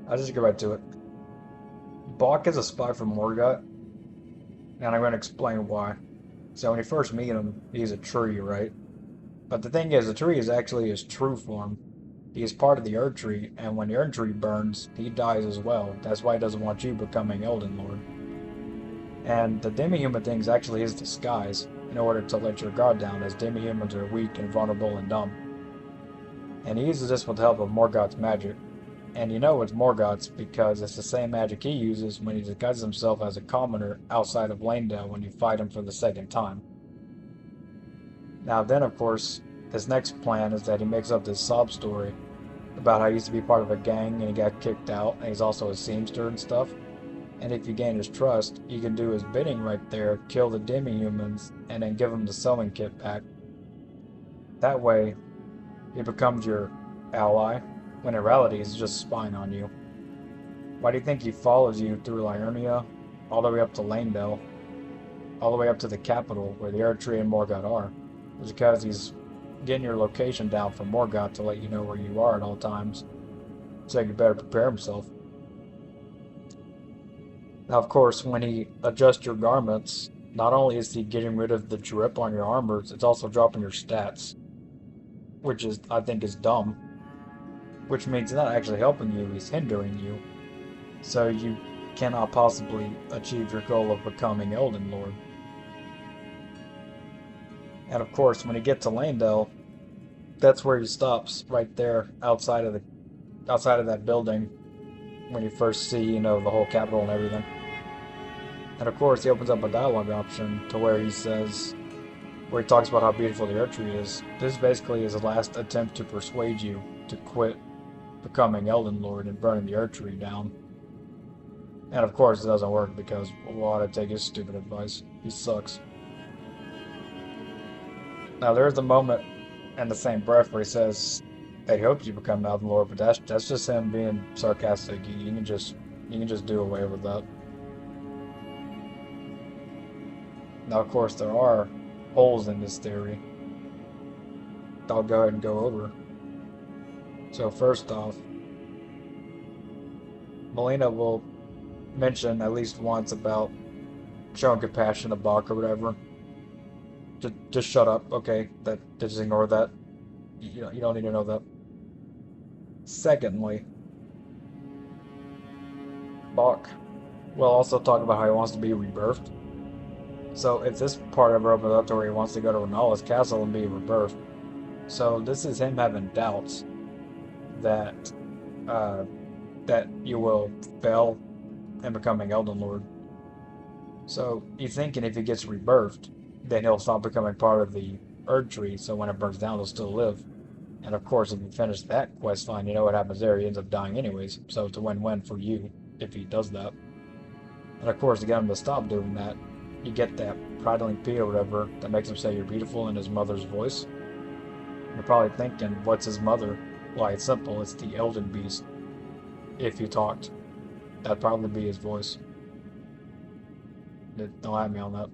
I'll just get right to it. Bach is a spy from Morgott, and I'm going to explain why. So when you first meet him, he's a tree, right? But the thing is, the tree is actually his true form. He is part of the Erd Tree, and when the Erd Tree burns, he dies as well. That's why he doesn't want you becoming Elden Lord. And the demi-human thing is actually his disguise, in order to let your guard down, as demi-humans are weak and vulnerable and dumb. And he uses this with the help of Morgott's magic. And you know it's Morgott's because it's the same magic he uses when he disguises himself as a commoner outside of Lanedale when you fight him for the second time. Now then, of course, his next plan is that he makes up this sob story about how he used to be part of a gang and he got kicked out, and he's also a seamster and stuff. And if you gain his trust, you can do his bidding right there, kill the demi-humans, and then give him the sewing kit back. That way, he becomes your ally, when in reality he's just spying on you. Why do you think he follows you through Liurnia, all the way up to Lanedale, all the way up to the capital where the Erdtree and Morgott are? It's because he's getting your location down from Morgott to let you know where you are at all times, so he can better prepare himself. Now, of course, when he adjusts your garments, not only is he getting rid of the drip on your armors, it's also dropping your stats, which is, I think, is dumb. Which means he's not actually helping you, he's hindering you. So you cannot possibly achieve your goal of becoming Elden Lord. And of course, when you get to Lanedale, that's where he stops, right there, outside of that building, when you first see, the whole capital and everything. And of course, he opens up a dialogue option to where he talks about how beautiful the Earth Tree is. This basically is his last attempt to persuade you to quit becoming Elden Lord and burning the Earth Tree down. And of course, it doesn't work because why would I take his stupid advice? He sucks. Now, there's the moment in the same breath where he says that he hopes you become Elden Lord, but that's just him being sarcastic. You can just do away with that. Now, of course, there are holes in this theory. I'll go ahead and go over. So first off, Melina will mention at least once about showing compassion to Bach or whatever. Just shut up, okay? Just ignore that. You don't need to know that. Secondly, Bach will also talk about how he wants to be rebirthed. So if this part ever opens up to where he wants to go to Renala's castle and be rebirthed, so this is him having doubts that that you will fail in becoming Elden Lord. So he's thinking if he gets rebirthed, then he'll stop becoming part of the Erd Tree, so when it burns down, he'll still live. And of course, if you finish that quest line, you know what happens there. He ends up dying anyways, so it's a win-win for you if he does that. And of course, to get him to stop doing that, you get that prattling P or whatever that makes him say you're beautiful in his mother's voice. You're probably thinking, what's his mother? Why, it's simple. It's the Elden Beast. If you talked, that'd probably be his voice. Don't have me on that.